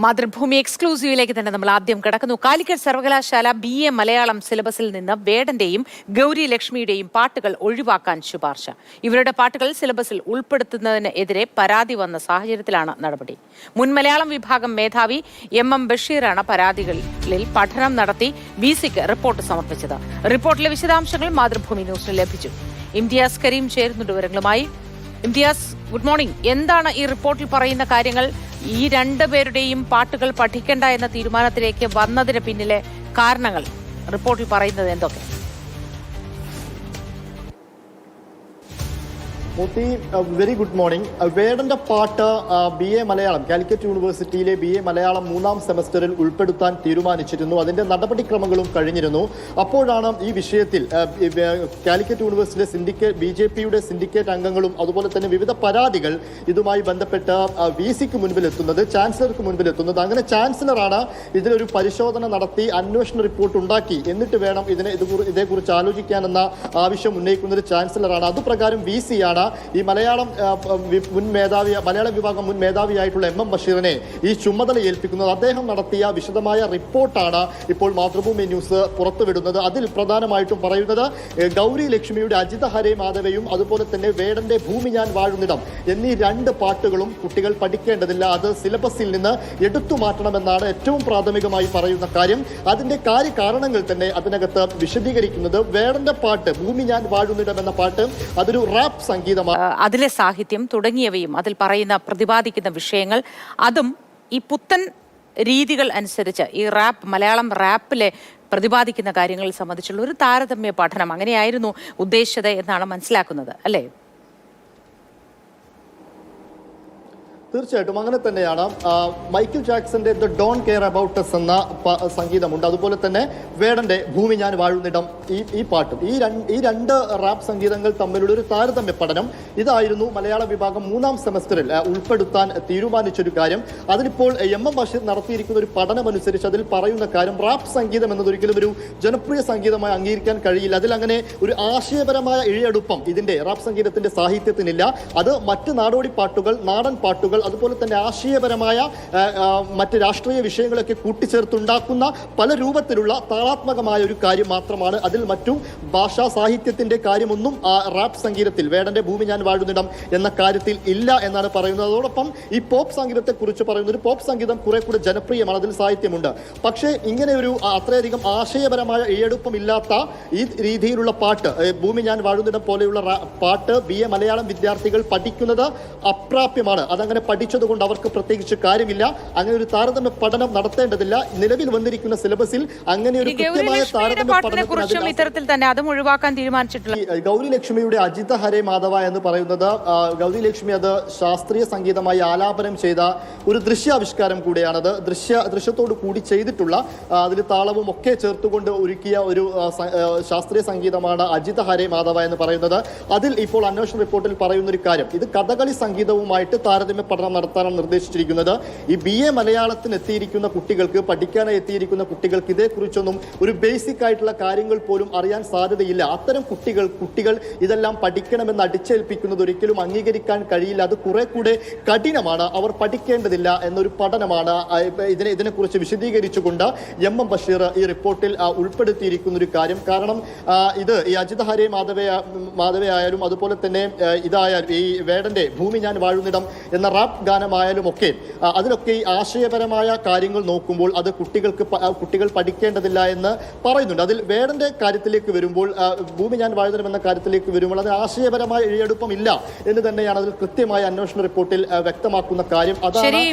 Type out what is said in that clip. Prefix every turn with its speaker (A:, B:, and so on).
A: മാതൃഭൂമി എക്സ്ക്ലൂസീവിലേക്ക് തന്നെ നമ്മൾ ആദ്യം കിടക്കുന്നു. കാലിക്കറ്റ് സർവകലാശാല BA മലയാളം സിലബസിൽ നിന്ന് വേടന്റെയും ഗൗരി ലക്ഷ്മിയുടെയും പാട്ടുകൾ ഒഴിവാക്കാൻ ശുപാർശ. ഇവരുടെ പാട്ടുകൾ സിലബസിൽ ഉൾപ്പെടുത്തുന്നതിനെതിരെ പരാതി വന്ന സാഹചര്യത്തിലാണ് നടപടി. മുൻ മലയാളം വിഭാഗം മേധാവി MM ബഷീറാണ് പരാതികളിൽ പഠനം നടത്തി VCക്ക് റിപ്പോർട്ട് സമർപ്പിച്ചത്. റിപ്പോർട്ടിലെ വിശദാംശങ്ങൾ മാതൃഭൂമി ന്യൂസിന് ലഭിച്ചു. ഇംതിയാസ് കരീം ചേരുന്നുണ്ട് വിവരങ്ങളുമായി. Imtiaz, good morning. എന്താണ് ഈ റിപ്പോർട്ടിൽ പറയുന്ന കാര്യങ്ങൾ? ഈ രണ്ടുപേരുടെയും പാട്ടുകൾ പഠിക്കേണ്ട എന്ന തീരുമാനത്തിലേക്ക് വന്നതിന് പിന്നിലെ കാരണങ്ങൾ റിപ്പോർട്ടിൽ പറയുന്നത് എന്തൊക്കെ?
B: മൂർത്തി, വെരി ഗുഡ് മോർണിംഗ്. വേടന്റെ പാട്ട് BA മലയാളം കാലിക്കറ്റ് യൂണിവേഴ്സിറ്റിയിലെ BA മലയാളം 3ാം സെമസ്റ്ററിൽ ഉൾപ്പെടുത്താൻ തീരുമാനിച്ചിരുന്നു. അതിന്റെ നടപടിക്രമങ്ങളും കഴിഞ്ഞിരുന്നു. അപ്പോഴാണ് ഈ വിഷയത്തിൽ കാലിക്കറ്റ് യൂണിവേഴ്സിറ്റിയിലെ സിൻഡിക്കേറ്റ് BJPയുടെ സിൻഡിക്കേറ്റ് അംഗങ്ങളും അതുപോലെ തന്നെ വിവിധ പരാതികൾ ഇതുമായി ബന്ധപ്പെട്ട് VCക്ക് മുൻപിലെത്തുന്നത്, ചാൻസലർക്ക് മുൻപിലെത്തുന്നത്. അങ്ങനെ ചാൻസലറാണ് ഇതിലൊരു പരിശോധന നടത്തി അന്വേഷണ റിപ്പോർട്ട് ഉണ്ടാക്കി എന്നിട്ട് വേണം ഇതേക്കുറിച്ച് ആലോചിക്കാനെന്ന ആവശ്യം ഉന്നയിക്കുന്നത് ചാൻസലറാണ്. അതുപ്രകാരം VCയാണ് ഈ മലയാളം വിഭാഗം മുൻ മേധാവിയായിട്ടുള്ള MM ബഷീറിനെ ഈ ചുമതല ഏൽപ്പിക്കുന്നത്. അദ്ദേഹം നടത്തിയ വിശദമായ റിപ്പോർട്ടാണ് ഇപ്പോൾ മാതൃഭൂമി ന്യൂസ് പുറത്തുവിടുന്നത്. അതിൽ പ്രധാനമായിട്ടും പറയുന്നത് ഗൗരി ലക്ഷ്മിയുടെ അജിത ഹരേ മാധവയും അതുപോലെ തന്നെ വേടന്റെ ഭൂമി ഞാൻ വാഴുന്നിടം എന്നീ 2 പാട്ടുകളും കുട്ടികൾ പഠിക്കേണ്ടതില്ല, അത് സിലബസിൽ നിന്ന് എടുത്തു മാറ്റണമെന്നാണ് ഏറ്റവും പ്രാഥമികമായി പറയുന്ന കാര്യം. അതിന്റെ കാര്യകാരണങ്ങൾ തന്നെ അതിനകത്ത് വിശദീകരിക്കുന്നത് വേടന്റെ പാട്ട് ഭൂമി ഞാൻ വാഴുന്നിടം എന്ന പാട്ട് അതൊരു റാപ്പ് സംഗീതം,
A: അതിലെ സാഹിത്യം തുടങ്ങിയവയും അതിൽ പറയുന്ന പ്രതിപാദിക്കുന്ന വിഷയങ്ങൾ അതും ഈ പുത്തൻ രീതികൾ അനുസരിച്ച് ഈ മലയാളം റാപ്പിലെ പ്രതിപാദിക്കുന്ന കാര്യങ്ങൾ സംബന്ധിച്ചുള്ള ഒരു താരതമ്യ പഠനം അങ്ങനെയായിരുന്നു ഉദ്ദേശിച്ചത് എന്നാണ് മനസ്സിലാക്കുന്നത്, അല്ലേ?
B: തീർച്ചയായിട്ടും അങ്ങനെ തന്നെയാണ്. മൈക്കിൾ ജാക്സന്റെ the don't care about us എന്ന സംഗീതമുണ്ട്. അതുപോലെ തന്നെ വേടന്റെ ഭൂമി ഞാൻ വാഴുന്നിടം ഈ പാട്ടും ഈ രണ്ട് റാപ്പ് സംഗീതങ്ങൾ തമ്മിലുള്ള ഒരു താരതമ്യ പഠനം ഇതായിരുന്നു മലയാള വിഭാഗം 3ാം സെമസ്റ്ററിൽ ഉൾപ്പെടുത്താൻ തീരുമാനിച്ചൊരു കാര്യം. അതിനിപ്പോൾ MM ബഷീർ നടത്തിയിരിക്കുന്ന ഒരു പഠനം അനുസരിച്ച് അതിൽ പറയുന്ന കാര്യം റാപ്പ് സംഗീതം എന്നതൊരിക്കലും ഒരു ജനപ്രിയ സംഗീതമായി അംഗീകരിക്കാൻ കഴിയില്ല. അതിൽ അങ്ങനെ ഒരു ആശയപരമായ ഇഴയെടുപ്പം ഇതിന്റെ റാപ്പ് സംഗീതത്തിന്റെ സാഹിത്യത്തിനില്ല. അത് മറ്റ് നാടോടി പാട്ടുകൾ, നാടൻ പാട്ടുകൾ, അതുപോലെ തന്നെ ആശയപരമായ മറ്റ് രാഷ്ട്രീയ വിഷയങ്ങളൊക്കെ കൂട്ടിച്ചേർത്തുണ്ടാക്കുന്ന പല രൂപത്തിലുള്ള താളാത്മകമായ ഒരു കാര്യം മാത്രമാണ്. അതിൽ മറ്റു ഭാഷാ സാഹിത്യത്തിന്റെ കാര്യമൊന്നും റാപ്പ് സംഗീതത്തിൽ വേടന്റെ ഭൂമി ഞാൻ വാഴുന്നിടം എന്ന കാര്യത്തിൽ ഇല്ല എന്നാണ് പറയുന്നത്. അതോടൊപ്പം ഈ പോപ്പ് സംഗീതത്തെ കുറിച്ച് പറയുന്ന ഒരു പോപ്പ് സംഗീതം കുറെ കൂടെ ജനപ്രിയമാണ്, അതിൽ സാഹിത്യമുണ്ട്. പക്ഷേ ഇങ്ങനെ ഒരു അത്രയധികം ആശയപരമായ ഇഴയെടുപ്പമില്ലാത്ത ഈ രീതിയിലുള്ള പാട്ട്, ഭൂമി ഞാൻ വാഴുന്നിടം പോലെയുള്ള പാട്ട് BA മലയാളം വിദ്യാർത്ഥികൾ പഠിക്കുന്നത് അപ്രാപ്യമാണ്. അതങ്ങനെ പഠിച്ചതുകൊണ്ട് അവർക്ക് പ്രത്യേകിച്ച് കാര്യമില്ല. അങ്ങനെ ഒരു താരതമ്യ പഠനം നടത്തേണ്ടതില്ല. നിലവിൽ വന്നിരിക്കുന്ന സിലബസിൽ അങ്ങനെ ഒരു കൃത്യമായ താരതമ്യ പഠനം
A: ഇത്തരത്തിൽ തന്നെ അതും ഒഴിവാക്കാൻ തീരുമാനിച്ചിട്ടുള്ള
B: ഗൗരി ലക്ഷ്മിയുടെ അജിത ഹരേ മാധവ എന്ന് പറയുന്നത് ഗൗരി ലക്ഷ്മി അത് ശാസ്ത്രീയ സംഗീതമായി ആലാപനം ചെയ്ത ഒരു ദൃശ്യാവിഷ്കാരം കൂടിയാണത്. ദൃശ്യത്തോട് കൂടി ചെയ്തിട്ടുള്ള അതിൽ താളവും ഒക്കെ ചേർത്തുകൊണ്ട് ഒരുക്കിയ ഒരു ശാസ്ത്രീയ സംഗീതമാണ് അജിത ഹരേ മാധവ എന്ന് പറയുന്നത്. അതിൽ ഇപ്പോൾ അന്വേഷണ റിപ്പോർട്ടിൽ പറയുന്ന ഒരു കാര്യം, ഇത് കഥകളി സംഗീതവുമായിട്ട് താരതമ്യ പഠനം നടത്താനാണ് നിർദ്ദേശിച്ചിരിക്കുന്നത്. ഈ BA മലയാളത്തിന് എത്തിയിരിക്കുന്ന കുട്ടികൾക്ക്, പഠിക്കാനായി എത്തിയിരിക്കുന്ന കുട്ടികൾക്ക് ഇതേക്കുറിച്ചൊന്നും ഒരു ബേസിക് ആയിട്ടുള്ള കാര്യങ്ങൾ പോലും അറിയാൻ സാധ്യതയില്ല. അത്തരം കുട്ടികൾ ഇതെല്ലാം പഠിക്കണമെന്ന് അടിച്ചേൽപ്പിക്കുന്നത് ഒരിക്കലും അംഗീകരിക്കാൻ കഴിയില്ല. അത് കുറെ കൂടെ കഠിനമാണ്, അവർ പഠിക്കേണ്ടതില്ല എന്നൊരു പഠനമാണ് ഇതിനെക്കുറിച്ച് വിശദീകരിച്ചുകൊണ്ട് MM ബഷീർ ഈ റിപ്പോർട്ടിൽ ഉൾപ്പെടുത്തിയിരിക്കുന്ന ഒരു കാര്യം. കാരണം ഇത് ഈ അജിത ഹരേ മാധവയായാലും അതുപോലെ തന്നെ ഇതായാലും ഈ വേടന്റെ ഭൂമി ഞാൻ വാഴുന്നിടം എന്ന റാപ്പ് ഗാനമായാലും ഒക്കെ അതിലൊക്കെ ഈ ആശയപരമായ കാര്യങ്ങൾ നോക്കുമ്പോൾ അത് കുട്ടികൾ പഠിക്കേണ്ടതില്ല എന്ന് പറയുന്നുണ്ട്. അതിൽ വേടന്റെ കാര്യത്തിലേക്ക് വരുമ്പോൾ, ഭൂമി ഞാൻ വാഴുന്നിടം എന്ന കാര്യത്തിലേക്ക് വരുമ്പോൾ അത് ആശയപരമായ ഇഴയെടുപ്പം ഇല്ല എന്ന് തന്നെയാണ് അതിൽ കൃത്യമായ അന്വേഷണ റിപ്പോർട്ടിൽ വ്യക്തമാക്കുന്ന കാര്യം. അതാണ്